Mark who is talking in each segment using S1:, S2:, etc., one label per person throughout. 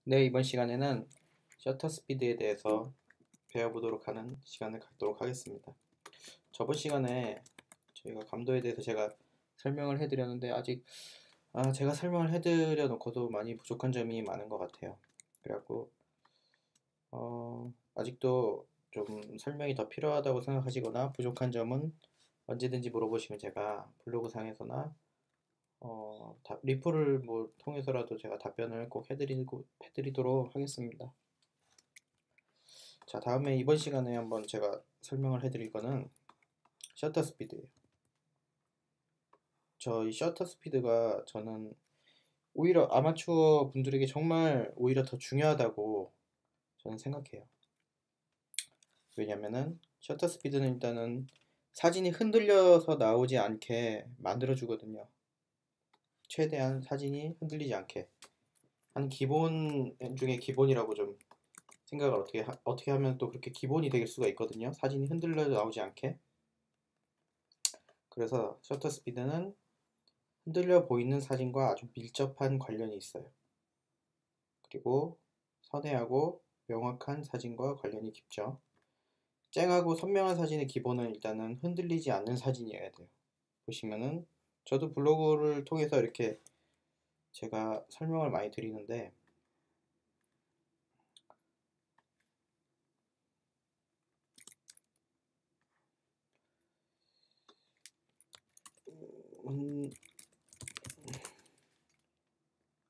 S1: 네, 이번 시간에는 셔터 스피드에 대해서 배워보도록 하는 시간을 갖도록 하겠습니다. 저번 시간에 저희가 감도에 대해서 제가 설명을 해드렸는데 아직 제가 설명을 해드려 놓고도 많이 부족한 점이 많은 것 같아요. 그래갖고 아직도 좀 설명이 더 필요하다고 생각하시거나 부족한 점은 언제든지 물어보시면 제가 블로그상에서나 리플을 뭐 통해서라도 제가 답변을 꼭 해드리도록 하겠습니다. 자, 다음에 이번 시간에 한번 제가 설명을 해드릴 거는 셔터 스피드예요. 이 셔터 스피드가 저는 오히려 아마추어 분들에게 정말 오히려 더 중요하다고 저는 생각해요. 왜냐면은 셔터 스피드는 일단은 사진이 흔들려서 나오지 않게 만들어 주거든요. 최대한 사진이 흔들리지 않게 한 기본 중에 기본이라고 좀 생각을 어떻게 하면 또 그렇게 기본이 될 수가 있거든요. 사진이 흔들려 나오지 않게. 그래서 셔터 스피드는 흔들려 보이는 사진과 아주 밀접한 관련이 있어요. 그리고 선회하고 명확한 사진과 관련이 깊죠. 쨍하고 선명한 사진의 기본은 일단은 흔들리지 않는 사진이어야 돼요. 보시면은 저도 블로그를 통해서 이렇게 제가 설명을 많이 드리는데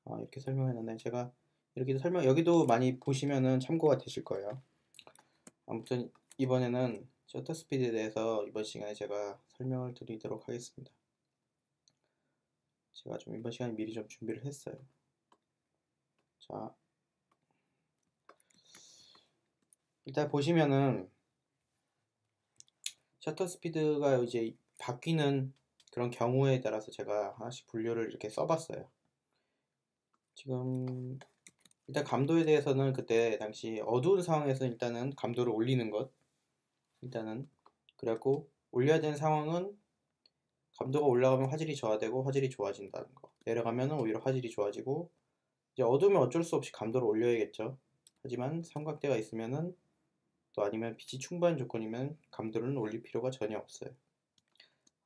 S1: 이렇게 설명했는데 제가 이렇게 여기도 많이 보시면은 참고가 되실 거예요. 아무튼 이번에는 셔터 스피드에 대해서 이번 시간에 제가 설명을 드리도록 하겠습니다. 제가 좀 이번 시간에 미리 좀 준비를 했어요. 자, 일단 보시면은 셔터 스피드가 이제 바뀌는 그런 경우에 따라서 제가 하나씩 분류를 이렇게 써봤어요. 지금 일단 감도에 대해서는 그때 당시 어두운 상황에서 일단은 감도를 올리는 것 일단은 그래갖고 올려야 되는 상황은 감도가 올라가면 화질이 저하되고 화질이 좋아진다는 거, 내려가면 오히려 화질이 좋아지고, 이제 어두우면 어쩔 수 없이 감도를 올려야겠죠. 하지만 삼각대가 있으면은 또 아니면 빛이 충분한 조건이면 감도를 올릴 필요가 전혀 없어요.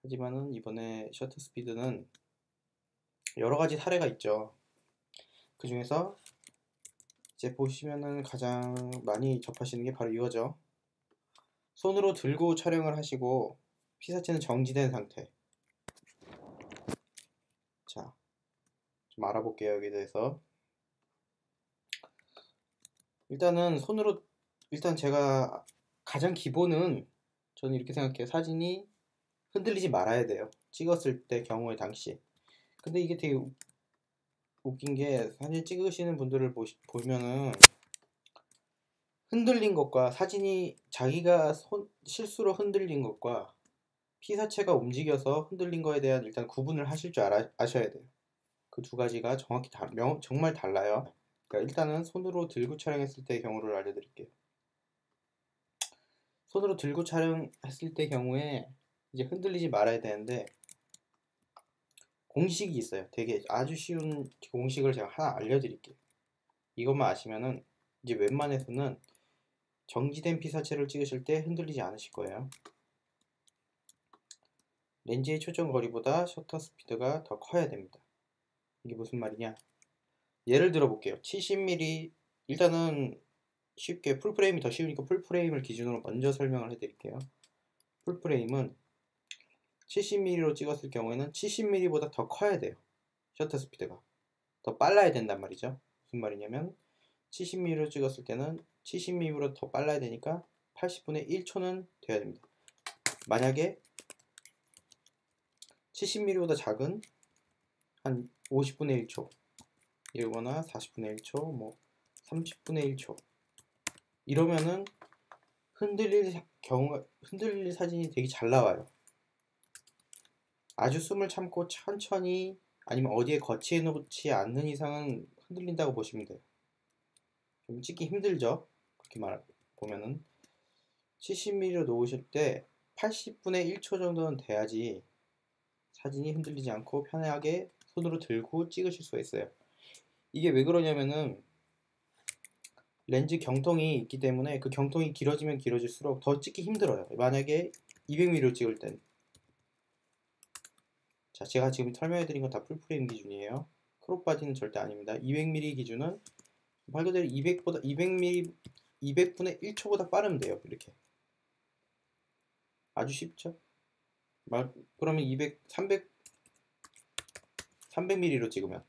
S1: 하지만은 이번에 셔터 스피드는 여러 가지 사례가 있죠. 그 중에서 이제 보시면은 가장 많이 접하시는 게 바로 이거죠. 손으로 들고 촬영을 하시고 피사체는 정지된 상태. 자, 좀 알아볼게요. 여기에 대해서. 일단은 일단 제가 가장 기본은 저는 이렇게 생각해요. 사진이 흔들리지 말아야 돼요. 찍었을 때 경우에 당시. 근데 이게 되게 웃긴 게 사진 찍으시는 분들을 보면은 흔들린 것과 사진이 자기가 실수로 흔들린 것과 피사체가 움직여서 흔들린 거에 대한 일단 구분을 하실 줄 아셔야 돼요. 그 두 가지가 정확히 정말 달라요. 그러니까 일단은 손으로 들고 촬영했을 때의 경우를 알려드릴게요. 손으로 들고 촬영했을 때 경우에 이제 흔들리지 말아야 되는데 공식이 있어요. 되게 아주 쉬운 공식을 제가 하나 알려드릴게요. 이것만 아시면은 이제 웬만해서는 정지된 피사체를 찍으실 때 흔들리지 않으실 거예요. 렌즈의 초점 거리보다 셔터 스피드가 더 커야 됩니다. 이게 무슨 말이냐? 예를 들어 볼게요. 70mm, 일단은 쉽게 풀프레임이 더 쉬우니까 풀프레임을 기준으로 먼저 설명을 해드릴게요. 풀프레임은 70mm로 찍었을 경우에는 70mm보다 더 커야 돼요. 셔터 스피드가 더 빨라야 된단 말이죠. 무슨 말이냐면 70mm로 찍었을 때는 70mm보다 더 빨라야 되니까 80분의 1초는 돼야 됩니다. 만약에 70mm보다 작은 한 50분의 1초 이러거나 40분의 1초, 뭐 30분의 1초 이러면은 흔들릴 사진이 되게 잘 나와요. 아주 숨을 참고 천천히 아니면 어디에 거치해 놓지 않는 이상은 흔들린다고 보시면 돼요. 좀 찍기 힘들죠? 그렇게 보면은 70mm로 놓으실 때 80분의 1초 정도는 돼야지 사진이 흔들리지 않고 편하게 손으로 들고 찍으실 수가 있어요. 이게 왜 그러냐면은 렌즈 경통이 있기 때문에 그 경통이 길어지면 길어질수록 더 찍기 힘들어요. 만약에 200mm로 찍을 땐. 자, 제가 지금 설명해드린 건 다 풀프레임 기준이에요. 크롭 바디는 절대 아닙니다. 200mm 기준은 말 그대로 200mm 200분의 1초보다 빠르면 돼요. 이렇게 아주 쉽죠? 그러면 300mm로 찍으면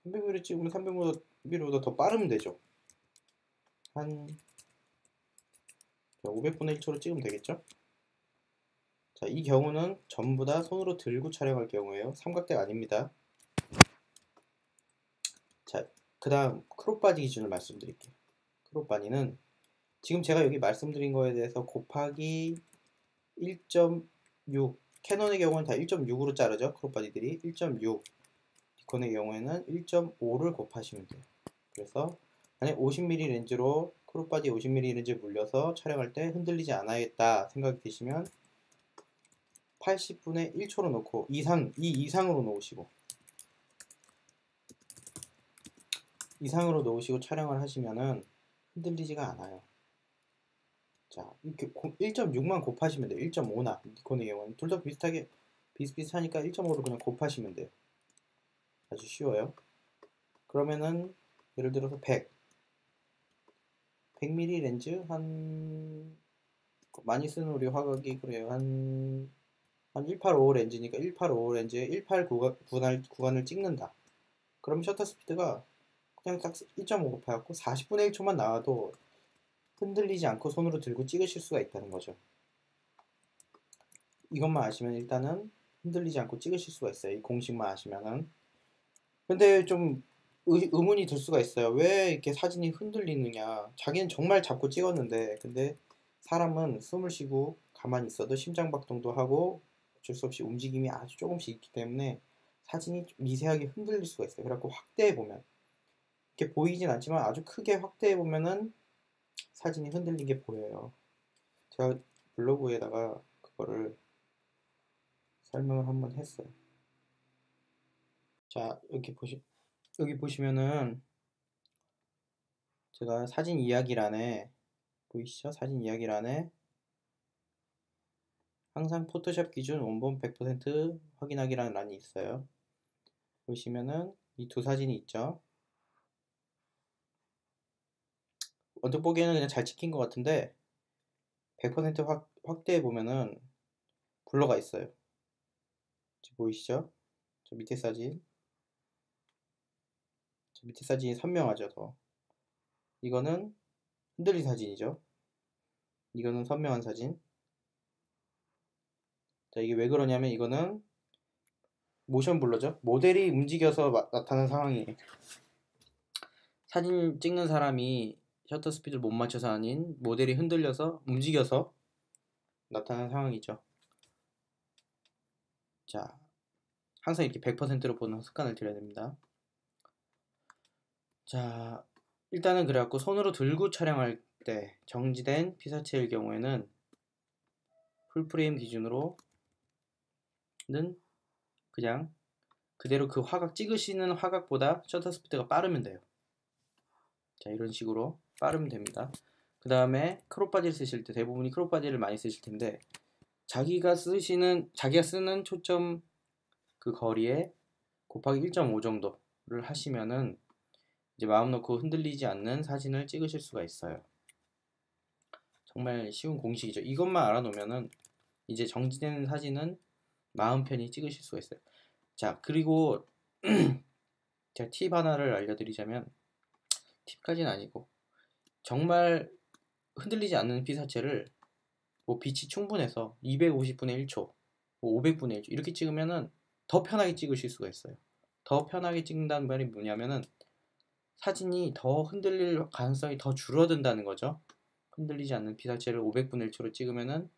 S1: 300mm보다 더 빠르면 되죠. 한 500분의 1초로 찍으면 되겠죠? 자, 이 경우는 전부 다 손으로 들고 촬영할 경우예요. 삼각대가 아닙니다. 자, 그 다음 크롭 바디 기준을 말씀드릴게요. 크롭 바디는 지금 제가 여기 말씀드린 거에 대해서 곱하기 1.6 캐논의 경우는 다 1.6으로 자르죠. 크롭 바디들이 1.6 니콘의 경우에는 1.5를 곱하시면 돼요. 그래서 만약 50mm 렌즈로 크롭 바디 50mm 렌즈 물려서 촬영할 때 흔들리지 않아야겠다 생각이 드시면 80분의 1초로 놓고 이상으로 놓으시고 촬영을 하시면은 흔들리지가 않아요. 자, 이렇게 1.6만 곱하시면 돼요. 1.5나 니콘의 경우는 둘 다 비슷비슷하니까 1.5를 그냥 곱하시면 돼요. 아주 쉬워요. 그러면은 예를 들어서 100mm 렌즈 많이 쓰는 우리 화각이 그래요. 한 185 렌즈니까 185 렌즈에 18 구간을 찍는다. 그럼 셔터 스피드가 그냥 딱 1.5 곱해갖고 40분의 1초만 나와도 흔들리지 않고 손으로 들고 찍으실 수가 있다는 거죠. 이것만 아시면 일단은 흔들리지 않고 찍으실 수가 있어요. 이 공식만 아시면은. 근데 좀 의문이 들 수가 있어요. 왜 이렇게 사진이 흔들리느냐. 자기는 정말 잡고 찍었는데 근데 사람은 숨을 쉬고 가만히 있어도 심장박동도 하고 어쩔 수 없이 움직임이 아주 조금씩 있기 때문에 사진이 미세하게 흔들릴 수가 있어요. 그래갖고 확대해 보면 이렇게 보이진 않지만 아주 크게 확대해 보면은 사진이 흔들린 게 보여요. 제가 블로그에다가 그거를 설명을 한번 했어요. 자, 여기 보시면은 제가 사진 이야기란에 보이시죠? 사진 이야기란에 항상 포토샵 기준 원본 100% 확인하기라는 란이 있어요. 보시면은 이 두 사진이 있죠. 언뜻 보기에는 그냥 잘 찍힌 것 같은데 100% 확대해 보면은 블러가 있어요. 지금 보이시죠? 저 밑에 사진이 선명하죠. 더 이거는 흔들린 사진이죠. 이거는 선명한 사진. 자, 이게 왜 그러냐면 이거는 모션 블러죠. 모델이 움직여서 나타난 상황이에요. 사진 찍는 사람이 셔터 스피드를 못 맞춰서 아닌 모델이 흔들려서 움직여서 나타난 상황이죠. 자, 항상 이렇게 100%로 보는 습관을 들여야 됩니다. 자, 일단은 그래갖고 손으로 들고 촬영할 때 정지된 피사체일 경우에는 풀프레임 기준으로는 그냥 그대로 그 화각 찍으시는 화각보다 셔터 스피드가 빠르면 돼요. 자, 이런 식으로 빠르면 됩니다. 그 다음에 크롭 바디를 쓰실 때 대부분이 크롭 바디를 많이 쓰실 텐데 자기가 쓰는 초점 그 거리에 곱하기 1.5 정도를 하시면은 이제 마음 놓고 흔들리지 않는 사진을 찍으실 수가 있어요. 정말 쉬운 공식이죠. 이것만 알아놓으면은 이제 정지된 사진은 마음 편히 찍으실 수가 있어요. 자, 그리고 제가 팁 하나를 알려드리자면 팁까지는 아니고 정말 흔들리지 않는 피사체를 뭐 빛이 충분해서 250분의 1초, 뭐 500분의 1초 이렇게 찍으면은 더 편하게 찍으실 수가 있어요. 더 편하게 찍는다는 말이 뭐냐면은 사진이 더 흔들릴 가능성이 더 줄어든다는 거죠. 흔들리지 않는 피사체를 500분의 1초로 찍으면은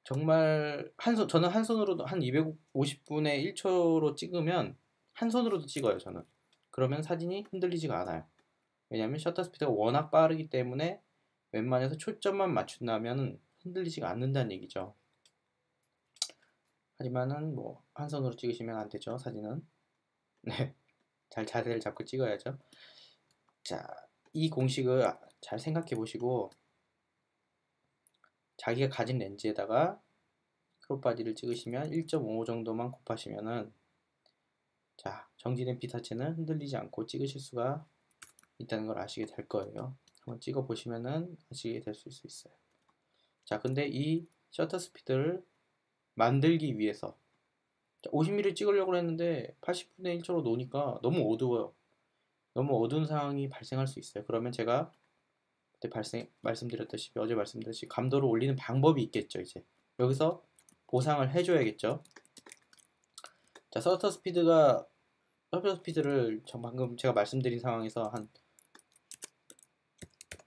S1: 정말 저는 한 손으로도 한 250분의 1초로 찍으면 한 손으로도 찍어요, 저는. 그러면 사진이 흔들리지가 않아요. 왜냐하면 셔터 스피드가 워낙 빠르기 때문에 웬만해서 초점만 맞춘다면 흔들리지가 않는다는 얘기죠. 하지만은 뭐 한 손으로 찍으시면 안 되죠, 사진은. 네, 잘 자세를 잡고 찍어야죠. 자, 이 공식을 잘 생각해 보시고 자기가 가진 렌즈에다가 크롭 바디를 찍으시면 1.5 정도만 곱하시면은 자, 정지된 피사체는 흔들리지 않고 찍으실 수가 있다는 걸 아시게 될 거예요. 한번 찍어 보시면은 아시게 될 수 있어요. 자, 근데 이 셔터 스피드를 만들기 위해서 50mm 찍으려고 했는데 80분의 1초로 노니까 너무 어두워요. 너무 어두운 상황이 발생할 수 있어요. 그러면 제가 그때 말씀드렸다시피 어제 말씀드렸다시피 감도를 올리는 방법이 있겠죠. 이제 여기서 보상을 해줘야겠죠. 자, 셔터 스피드를 방금 제가 말씀드린 상황에서 한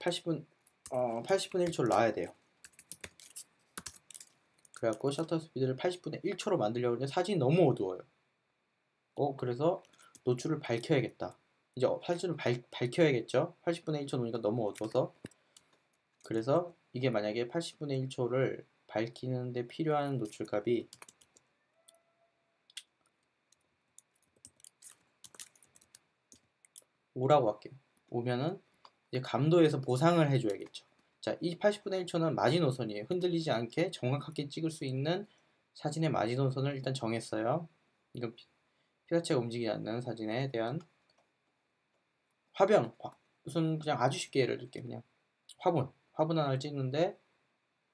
S1: 80분 1초를 놔야 돼요. 그래갖고 셔터 스피드를 80분의 1초로 만들려고 하는데 사진이 너무 어두워요. 그래서 노출을 밝혀야겠다. 이제 사진을 밝혀야겠죠. 80분의 1초 놓으니까 너무 어두워서. 그래서 이게 만약에 80분의 1초를 밝히는데 필요한 노출값이 5라고 할게요. 5면은 이제 감도에서 보상을 해줘야겠죠. 자, 이 80분의 1초는 마지노선이에요. 흔들리지 않게 정확하게 찍을 수 있는 사진의 마지노선을 일단 정했어요. 이건 피사체가 움직이지 않는 사진에 대한 무슨 그냥 아주 쉽게 예를 들게 그냥 화분 하나를 찍는데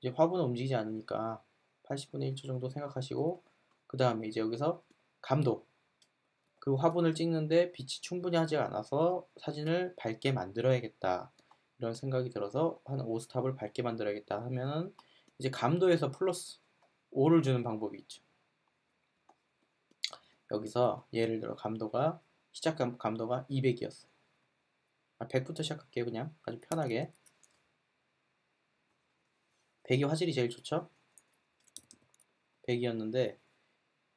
S1: 이제 화분은 움직이지 않으니까 80분의 1초 정도 생각하시고 그 다음에 이제 여기서 감도 그 화분을 찍는데 빛이 충분히 하지 않아서 사진을 밝게 만들어야겠다 이런 생각이 들어서 한 5스탑을 밝게 만들어야겠다 하면은 이제 감도에서 플러스 5를 주는 방법이 있죠. 여기서 예를 들어 시작 감도가 200이었어요. 100부터 시작할게요. 그냥 아주 편하게 100이 화질이 제일 좋죠. 100이었는데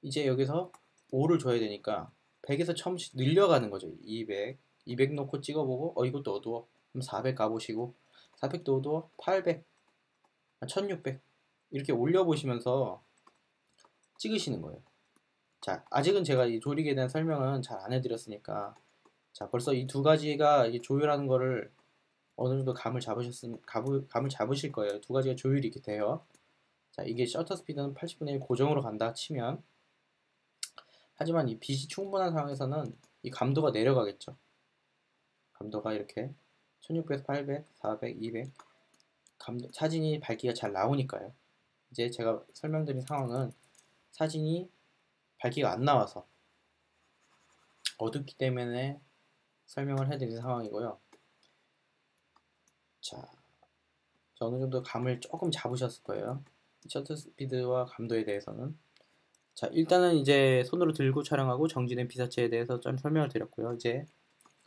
S1: 이제 여기서 5를 줘야 되니까 100에서 처음씩 늘려가는 거죠. 200 놓고 찍어보고 이것도 어두워. 그럼 400 가보시고 400도 어두워. 800 1600 이렇게 올려보시면서 찍으시는 거예요. 자, 아직은 제가 이 조리기에 대한 설명은 잘 안 해드렸으니까 자, 벌써 이 두 가지가 조율하는 거를 어느 정도 감을 잡으실 거예요. 두 가지가 조율이 이렇게 돼요. 자, 이게 셔터 스피드는 80분의 1 고정으로 간다 치면 하지만 이 빛이 충분한 상황에서는 이 감도가 내려가겠죠. 감도가 이렇게 1600에서 800, 400, 200 사진이 밝기가 잘 나오니까요. 이제 제가 설명드린 상황은 사진이 밝기가 안 나와서 어둡기 때문에 설명을 해드린 상황이고요. 자, 어느 정도 감을 조금 잡으셨을 거예요. 셔터 스피드와 감도에 대해서는. 자, 일단은 이제 손으로 들고 촬영하고 정지된 피사체에 대해서 좀 설명을 드렸고요. 이제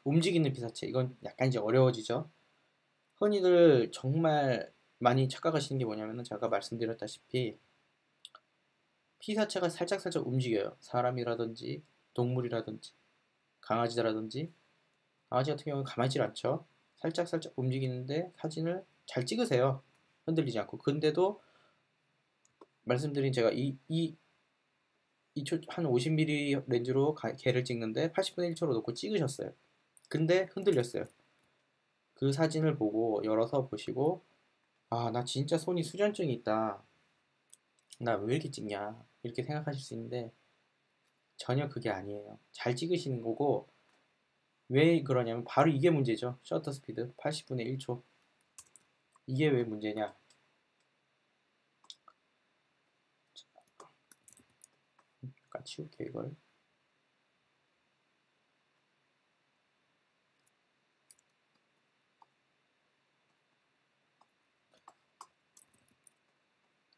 S1: 움직이는 피사체, 이건 약간 이제 어려워지죠. 흔히들 정말 많이 착각하시는 게 뭐냐면은 제가 말씀드렸다시피 피사체가 살짝 움직여요. 사람이라든지 동물이라든지 강아지 같은 경우는 가만히 있질 않죠. 살짝 움직이는데 사진을 잘 찍으세요. 흔들리지 않고. 근데도 말씀드린 제가 한 50mm 렌즈로 개를 찍는데 80분의 1초로 놓고 찍으셨어요. 근데 흔들렸어요. 그 사진을 보고 열어서 보시고 나 진짜 손이 수전증이 있다. 나 왜 이렇게 찍냐 이렇게 생각하실 수 있는데 전혀 그게 아니에요. 잘 찍으시는 거고 왜 그러냐면 바로 이게 문제죠. 셔터 스피드 80분의 1초 이게 왜 문제냐. 잠깐 치울게요 이걸.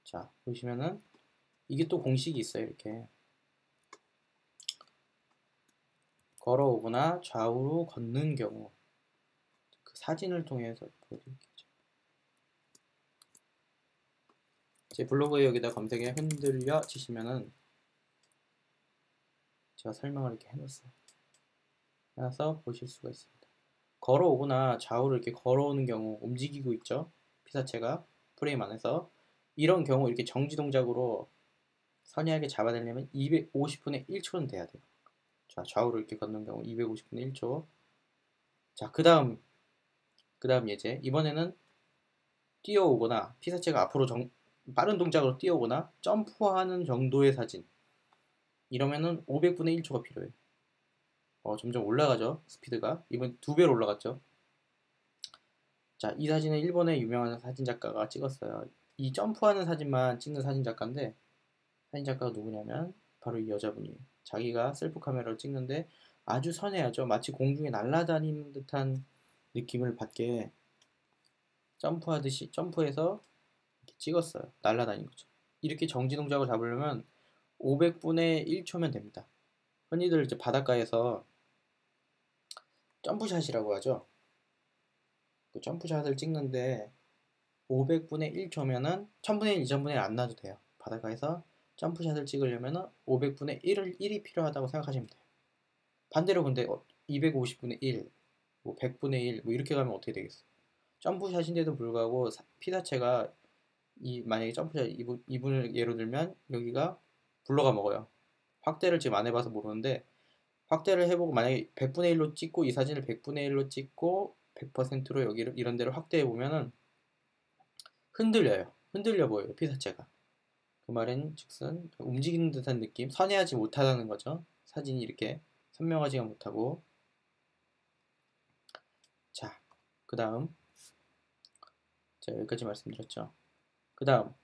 S1: 자, 보시면은 이게 또 공식이 있어요. 이렇게 걸어오거나 좌우로 걷는 경우 그 사진을 통해서 보여드릴게요. 제 블로그에 여기다 검색에 흔들려 치시면은 제가 설명을 이렇게 해놨어요. 해서 보실 수가 있습니다. 걸어오거나 좌우로 이렇게 걸어오는 경우 움직이고 있죠. 피사체가 프레임 안에서 이런 경우 이렇게 정지 동작으로 선약하게 잡아내려면 250분의 1초는 돼야 돼요. 자, 좌우로 이렇게 걷는 경우 250분의 1초 자, 그 다음 예제. 이번에는 뛰어오거나 피사체가 앞으로 빠른 동작으로 뛰어오거나 점프하는 정도의 사진. 이러면은 500분의 1초가 필요해요. 점점 올라가죠. 스피드가. 이번 2배로 올라갔죠. 자, 이 사진은 일본의 유명한 사진작가가 찍었어요. 이 점프하는 사진만 찍는 사진작가인데, 사진작가가 누구냐면 바로 이 여자분이에요. 자기가 셀프 카메라로 찍는데 아주 선해하죠. 마치 공중에 날아다니는 듯한 느낌을 받게 점프하듯이 점프해서 이렇게 찍었어요. 날아다니는 거죠. 이렇게 정지 동작을 잡으려면 500분의 1초면 됩니다. 흔히들 이제 바닷가에서 점프샷이라고 하죠. 그 점프샷을 찍는데 500분의 1초면은 1000분의 1, 2000분의 1 안 나도 돼요. 바닷가에서 점프샷을 찍으려면 500분의 1이 필요하다고 생각하시면 돼요. 반대로 근데 250분의 1, 뭐 100분의 1, 뭐 이렇게 가면 어떻게 되겠어? 점프샷인데도 불구하고 피사체가 만약에 점프샷 이분을 예로 들면 여기가 블러가 먹어요. 확대를 지금 안 해봐서 모르는데 확대를 해보고 만약에 100분의 1로 찍고 이 사진을 100분의 1로 찍고 100%로 여기 이런 데를 확대해 보면은 흔들려요. 흔들려 보여요. 피사체가. 그 말은 즉슨 움직이는 듯한 느낌, 선회하지 못하다는 거죠. 사진이 이렇게 선명하지가 못하고. 자, 그 다음 제가 여기까지 말씀드렸죠. 그 다음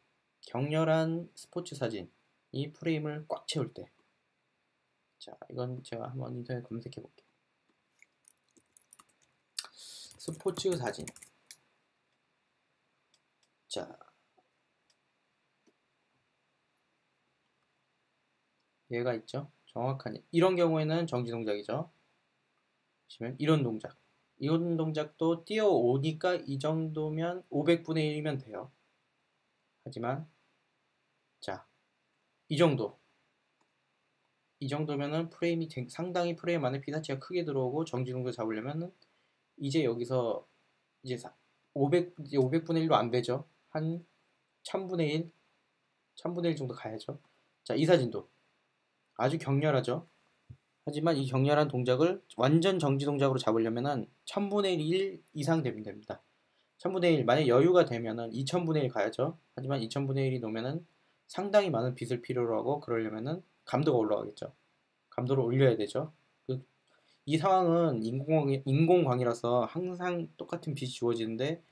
S1: 격렬한 스포츠 사진, 이 프레임을 꽉 채울 때. 자, 이건 제가 한번 인터넷 검색해 볼게요. 스포츠 사진. 자, 얘가 있죠. 정확한 이런 경우에는 정지 동작이죠. 보시면 이런 동작도 뛰어오니까 이 정도면 500분의 1이면 돼요. 하지만 자, 이 정도면은 프레임이 상당히 프레임 안에 피사체가 크게 들어오고 정지 동작 잡으려면은 이제 여기서 이제 500분의 1로 안 되죠. 한 1000분의 1, 1000분의 1 정도 가야죠. 자, 이 사진도 아주 격렬하죠. 하지만 이 격렬한 동작을 완전 정지 동작으로 잡으려면은 1000분의 1 이상 되면 됩니다. 1000분의 1, 만약 여유가 되면은 2000분의 1 가야죠. 하지만 2000분의 1이 놓으면은 상당히 많은 빛을 필요로 하고 그러려면은 감도가 올라가겠죠. 감도를 올려야 되죠. 이 상황은 인공광이라서 항상 똑같은 빛이 주어지는데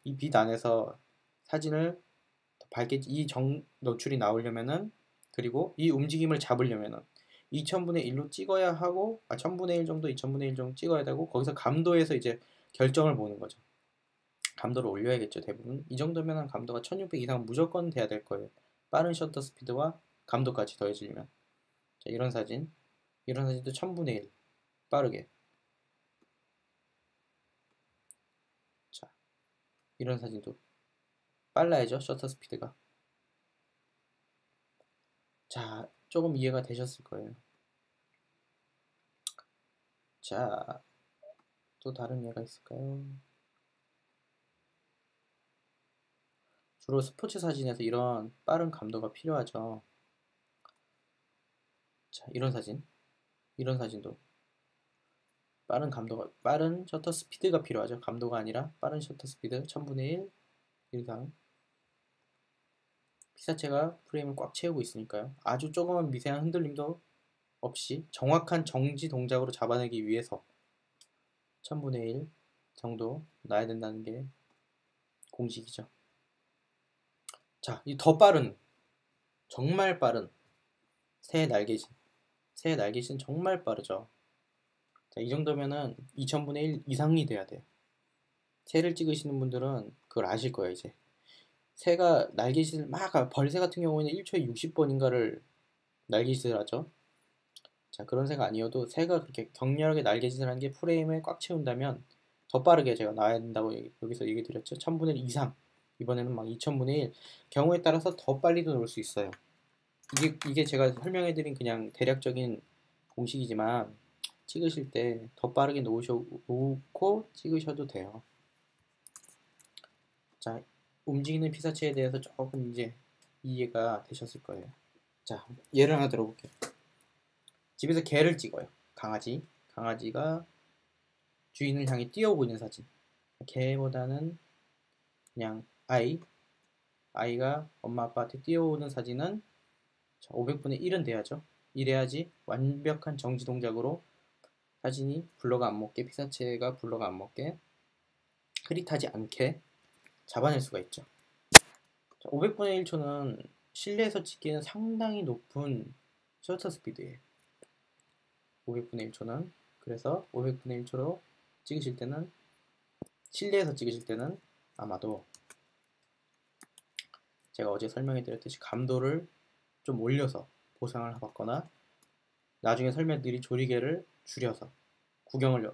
S1: 이 빛 안에서 사진을 더 밝게 노출이 나오려면은 그리고 이 움직임을 잡으려면은 2000분의 1로 찍어야 하고 1000분의 1 정도 2000분의 1 정도 찍어야 되고 거기서 감도에서 이제 결정을 보는 거죠. 감도를 올려야겠죠. 대부분 이 정도면 감도가 1600 이상 무조건 돼야 될 거예요. 빠른 셔터 스피드와 감도까지 더해지려면. 자, 이런 사진도 1000분의 1 빠르게. 자, 이런 사진도 빨라야죠. 셔터 스피드가. 자, 조금 이해가 되셨을 거예요. 자, 또 다른 예가 있을까요? 주로 스포츠 사진에서 이런 빠른 감도가 필요하죠. 자, 이런 사진도 빠른 셔터 스피드가 필요하죠. 감도가 아니라 빠른 셔터 스피드 1000분의 1 이상. 피사체가 프레임을 꽉 채우고 있으니까요. 아주 조그만 미세한 흔들림도 없이 정확한 정지 동작으로 잡아내기 위해서 1000분의 1 정도 놔야 된다는 게 공식이죠. 자, 이 더 빠른, 정말 빠른 새의 날개짓. 새의 날개짓은 정말 빠르죠. 자, 이 정도면은 2000분의 1 이상이 돼야 돼요. 새를 찍으시는 분들은 그걸 아실 거예요, 이제. 새가 날개짓을 벌새 같은 경우에는 1초에 60번인가를 날개짓을 하죠. 자, 그런 새가 아니어도 새가 그렇게 격렬하게 날개짓을 하는 게 프레임에 꽉 채운다면 더 빠르게 제가 나와야 된다고 여기서 얘기 드렸죠. 1000분의 1 이상. 이번에는 막 2000분의 1. 경우에 따라서 더 빨리도 놓을 수 있어요. 이게 제가 설명해드린 그냥 대략적인 공식이지만 찍으실 때 더 빠르게 놓고 찍으셔도 돼요. 자, 움직이는 피사체에 대해서 조금 이제 이해가 되셨을 거예요. 자, 예를 하나 들어볼게요. 집에서 개를 찍어요. 강아지가 주인을 향해 뛰어오고 있는 사진. 개보다는 그냥 아이가 엄마 아빠한테 뛰어오는 사진은 500분의 1은 돼야죠. 이래야지 완벽한 정지 동작으로 사진이 블러가 안 먹게, 피사체가 블러가 안 먹게, 흐릿하지 않게 잡아낼 수가 있죠. 500분의 1초는 실내에서 찍기는 상당히 높은 셔터 스피드예요. 500분의 1초는. 그래서 500분의 1초로 찍으실 때는, 실내에서 찍으실 때는 아마도 제가 어제 설명해 드렸듯이 감도를 좀 올려서 보상을 받거나, 나중에 설명드린 조리개를 줄여서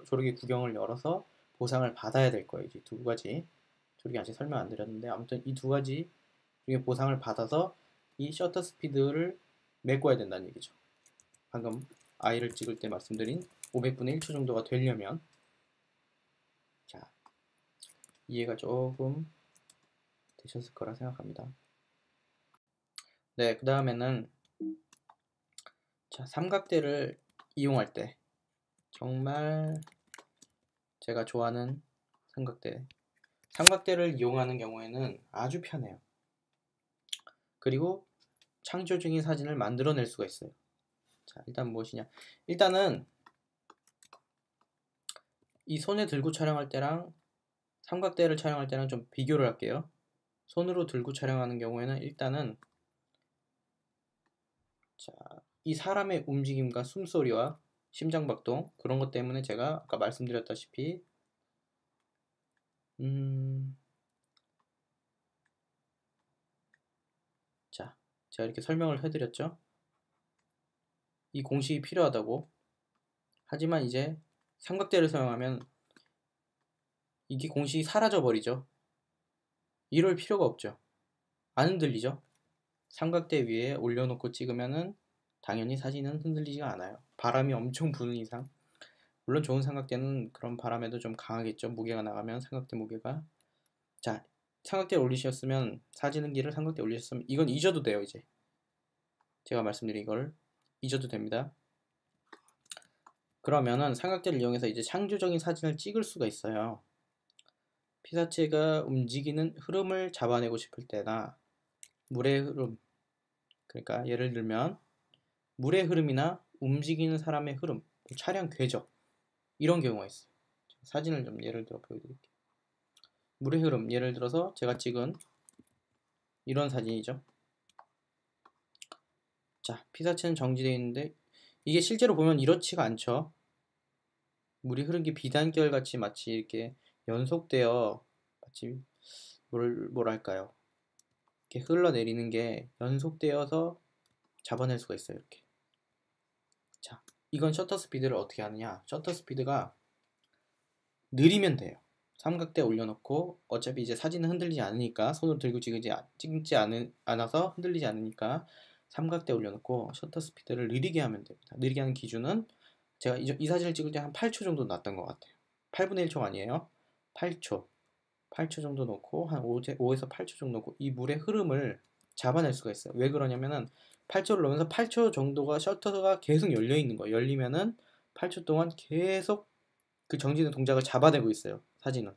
S1: 조리개 구경을 열어서 보상을 받아야 될 거예요. 이제 두 가지. 조리개 아직 설명 안 드렸는데, 아무튼 이 두 가지 중에 보상을 받아서 이 셔터 스피드를 메꿔야 된다는 얘기죠. 방금 아이를 찍을 때 말씀드린 500분의 1초 정도가 되려면. 자, 이해가 조금 되셨을 거라 생각합니다. 네, 그 다음에는 삼각대를 이용할 때 정말 제가 좋아하는 삼각대를 이용하는 경우에는 아주 편해요. 그리고 창조적인 사진을 만들어낼 수가 있어요. 자, 일단 무엇이냐? 일단은 이 손에 들고 촬영할 때랑 삼각대를 촬영할 때랑 좀 비교를 할게요. 손으로 들고 촬영하는 경우에는 일단은 이 사람의 움직임과 숨소리와 심장박동, 그런 것 때문에 제가 아까 말씀드렸다시피 자, 제가 이렇게 설명을 해드렸죠. 이 공식이 필요하다고. 하지만 이제 삼각대를 사용하면 이게 공식이 사라져 버리죠. 이럴 필요가 없죠. 안 흔들리죠. 삼각대 위에 올려놓고 찍으면은 당연히 사진은 흔들리지가 않아요. 바람이 엄청 부는 이상. 물론 좋은 삼각대는 그런 바람에도 좀 강하겠죠. 무게가 나가면 삼각대 무게가. 자, 삼각대를 올리셨으면, 사진 흔기를 삼각대에 올리셨으면 이건 잊어도 돼요. 이제 제가 말씀드린 이걸 잊어도 됩니다. 그러면은 삼각대를 이용해서 이제 창조적인 사진을 찍을 수가 있어요. 피사체가 움직이는 흐름을 잡아내고 싶을 때나 물의 흐름, 그러니까 예를 들면 물의 흐름이나 움직이는 사람의 흐름, 차량 궤적, 이런 경우가 있어요. 사진을 좀 예를 들어 보여드릴게요. 물의 흐름, 예를 들어서 제가 찍은 이런 사진이죠. 자, 피사체는 정지되어 있는데 이게 실제로 보면 이렇지가 않죠. 물이 흐른 게 비단결 같이 마치 이렇게 연속되어, 마치 뭐랄까요, 이렇게 흘러내리는 게 연속되어서 잡아낼 수가 있어요. 이렇게. 자, 이건 셔터 스피드를 어떻게 하느냐? 셔터 스피드가 느리면 돼요. 삼각대 올려놓고, 어차피 이제 사진은 흔들리지 않으니까, 손으로 들고 찍지 않아서 흔들리지 않으니까 삼각대 올려놓고 셔터 스피드를 느리게 하면 됩니다. 느리게 하는 기준은 제가 이 사진을 찍을 때 한 8초 정도 놨던 것 같아요. 8분의 1초가 아니에요. 8초 정도 놓고, 한 5에서 8초 정도 놓고 이 물의 흐름을 잡아낼 수가 있어요. 왜 그러냐면은 8초를 넣으면서 8초 정도가 셔터가 계속 열려 있는 거예요. 열리면은 8초 동안 계속 그 정지된 동작을 잡아내고 있어요. 사진은.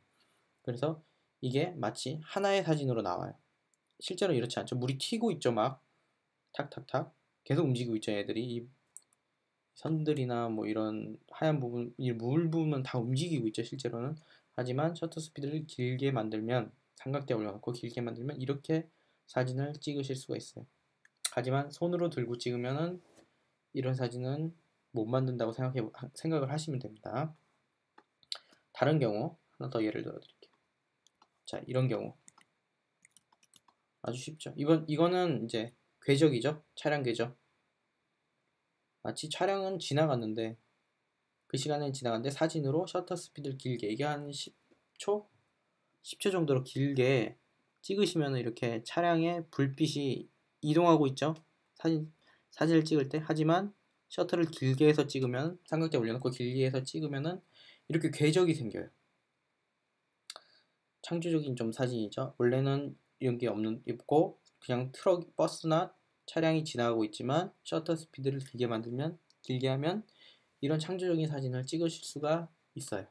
S1: 그래서 이게 마치 하나의 사진으로 나와요. 실제로 이렇지 않죠. 물이 튀고 있죠. 막 탁탁탁 계속 움직이고 있죠. 애들이 이 선들이나 뭐 이런 하얀 부분, 이 물 부분은 다 움직이고 있죠. 실제로는. 하지만 셔터 스피드를 길게 만들면, 삼각대 올려놓고 길게 만들면 이렇게 사진을 찍으실 수가 있어요. 하지만 손으로 들고 찍으면은 이런 사진은 못 만든다고 생각을 하시면 됩니다. 다른 경우 하나 더 예를 들어 드릴게요. 자, 이런 경우 아주 쉽죠. 이거는 이제 궤적이죠. 차량 궤적. 마치 차량은 지나갔는데, 그 시간에 지나갔는데 사진으로 셔터 스피드를 길게, 이게 한 10초 정도로 길게 찍으시면 이렇게 차량의 불빛이 이동하고 있죠. 사진을 찍을 때. 하지만 셔터를 길게 해서 찍으면, 삼각대 올려놓고 길게 해서 찍으면은 이렇게 궤적이 생겨요. 창조적인 좀 사진이죠. 원래는 이런 게 없고 그냥 트럭, 버스나 차량이 지나가고 있지만 셔터 스피드를 길게 하면 이런 창조적인 사진을 찍으실 수가 있어요.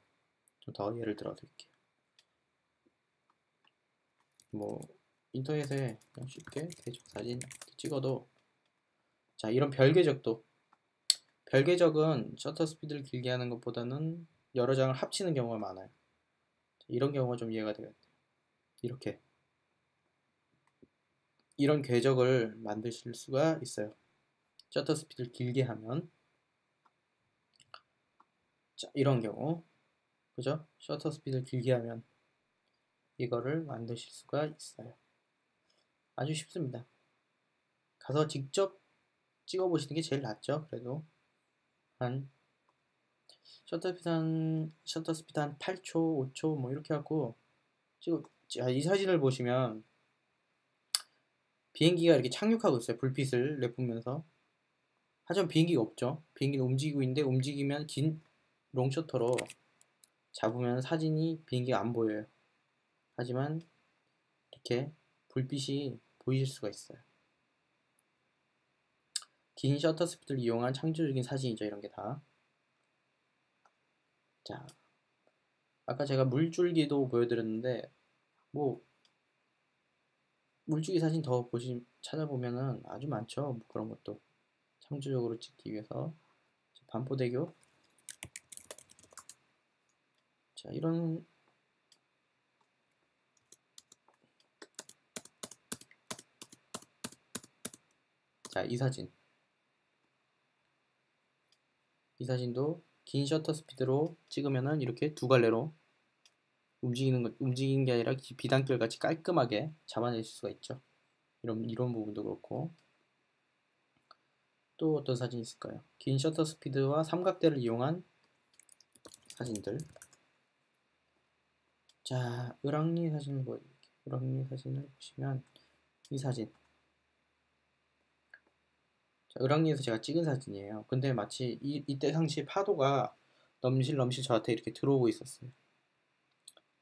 S1: 좀 더 예를 들어 드릴게요. 뭐 인터넷에 그냥 쉽게 궤적 사진 찍어도, 자, 이런 별궤적도, 별궤적은 셔터 스피드를 길게 하는 것보다는 여러 장을 합치는 경우가 많아요. 이런 경우가 좀 이해가 되겠네요. 이렇게 이런 궤적을 만드실 수가 있어요. 셔터 스피드를 길게 하면, 자, 이런 경우, 그죠? 셔터 스피드를 길게 하면 이거를 만드실 수가 있어요. 아주 쉽습니다. 가서 직접 찍어보시는 게 제일 낫죠. 그래도 한 셔터 스피드 한 8초, 5초 뭐 이렇게 하고 찍어. 자, 이 사진을 보시면 비행기가 이렇게 착륙하고 있어요. 불빛을 내뿜으면서. 하지만 비행기가 없죠. 비행기는 움직이고 있는데, 움직이면 긴 롱셔터로 잡으면 사진이, 비행기가 안 보여요. 하지만 이렇게 불빛이 보이실 수가 있어요. 긴 셔터 스피드를 이용한 창조적인 사진이죠. 이런 게 다. 자, 아까 제가 물줄기도 보여드렸는데, 뭐 물줄기 사진 더 찾아보면은 아주 많죠. 뭐 그런 것도 창조적으로 찍기 위해서. 반포대교. 자, 이런, 자, 이 사진도 긴 셔터 스피드로 찍으면은 이렇게 두 갈래로 움직이는 게 아니라 비단결 같이 깔끔하게 잡아낼 수가 있죠. 이런 부분도 그렇고. 또 어떤 사진이 있을까요? 긴 셔터 스피드와 삼각대를 이용한 사진들. 자, 을왕리 사진을 보여드릴게요. 을왕리 사진을 보시면 이 사진. 자, 을왕리에서 제가 찍은 사진이에요. 근데 마치 이때 당시 파도가 넘실넘실 저한테 이렇게 들어오고 있었어요.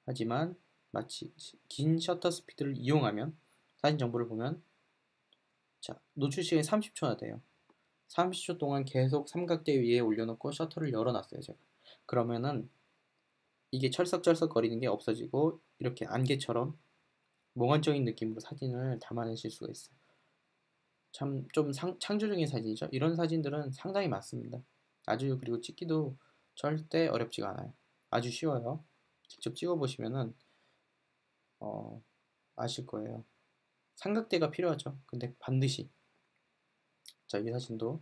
S1: 하지만 마치 긴 셔터 스피드를 이용하면, 사진 정보를 보면, 자, 노출 시간이 30초나 돼요. 30초 동안 계속 삼각대 위에 올려놓고 셔터를 열어놨어요, 제가. 그러면은 이게 철썩철썩 거리는 게 없어지고 이렇게 안개처럼 몽환적인 느낌으로 사진을 담아내실 수가 있어요. 참 좀 창조적인 사진이죠. 이런 사진들은 상당히 많습니다. 아주, 그리고 찍기도 절대 어렵지가 않아요. 아주 쉬워요. 직접 찍어보시면은 아실 거예요. 삼각대가 필요하죠. 근데 반드시. 자, 이 사진도,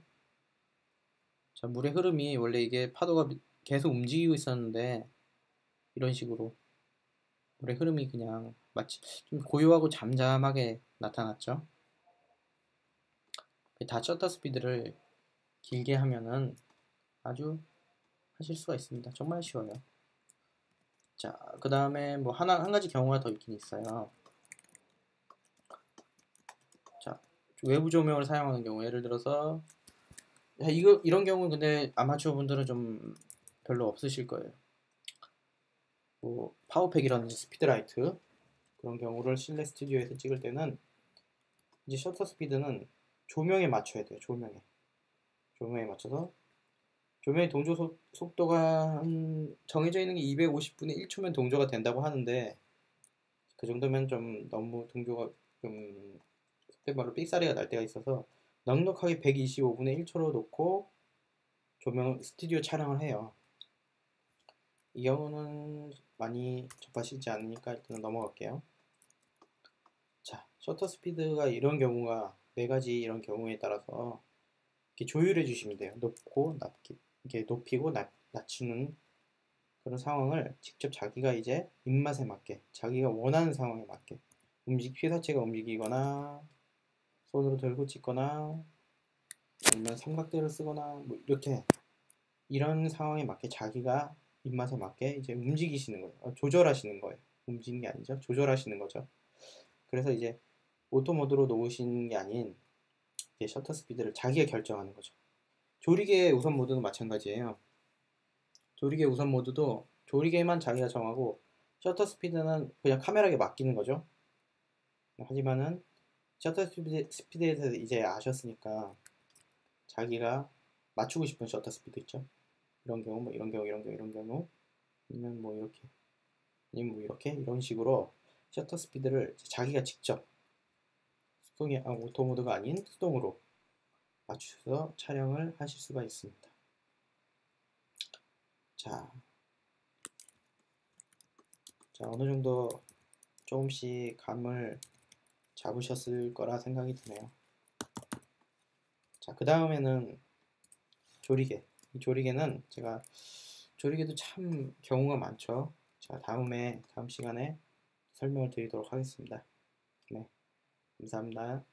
S1: 자, 물의 흐름이, 원래 이게 파도가 계속 움직이고 있었는데 이런 식으로 물의 흐름이 그냥 마치 좀 고요하고 잠잠하게 나타났죠. 다 셔터 스피드를 길게 하면은 아주 하실 수가 있습니다. 정말 쉬워요. 자, 그 다음에 뭐 한 가지 경우가 더 있긴 있어요. 자, 외부 조명을 사용하는 경우, 예를 들어서, 이런 경우는 근데 아마추어 분들은 좀 별로 없으실 거예요. 뭐 파워팩이라든지 스피드라이트, 그런 경우를 실내 스튜디오에서 찍을 때는 이제 셔터 스피드는 조명에 맞춰야 돼요. 조명에 맞춰서, 조명의 동조 속도가 정해져 있는 게 250분의 1초면 동조가 된다고 하는데, 그 정도면 좀 너무 동조가 좀 그때 바로 삑사리가 날 때가 있어서 넉넉하게 125분의 1초로 놓고 조명 스튜디오 촬영을 해요. 이 경우는 많이 접하시지 않으니까 일단 넘어갈게요. 자, 셔터 스피드가 이런 경우가 네 가지, 이런 경우에 따라서 이렇게 조율해 주시면 돼요. 이렇게 높이고 낮추는 그런 상황을 직접 자기가 이제 입맛에 맞게, 자기가 원하는 상황에 맞게, 피사체가 움직이거나 손으로 들고 찍거나 아니면 삼각대를 쓰거나 뭐 이렇게, 이런 상황에 맞게 자기가 입맛에 맞게 이제 움직이시는 거예요. 조절하시는 거예요. 움직이는 게 아니죠. 조절하시는 거죠. 그래서 이제 오토 모드로 놓으시는 게 아닌 이제 셔터 스피드를 자기가 결정하는 거죠. 조리개 우선 모드는 마찬가지예요. 조리개 우선 모드도 조리개만 자기가 정하고 셔터 스피드는 그냥 카메라에 맡기는 거죠. 하지만은 셔터 스피드에 대해서 이제 아셨으니까 자기가 맞추고 싶은 셔터 스피드 있죠. 이런 경우, 뭐 이런 경우 아니면 뭐 이렇게, 아니면 뭐 이렇게, 이런 식으로 셔터 스피드를 자기가 직접 오토 모드가 아닌 수동으로 맞추셔서 촬영을 하실 수가 있습니다. 자, 어느 정도 조금씩 감을 잡으셨을 거라 생각이 드네요. 자, 그 다음에는 조리개. 이 조리개는 조리개도 참 경우가 많죠. 자, 다음 시간에 설명을 드리도록 하겠습니다. 네, 감사합니다.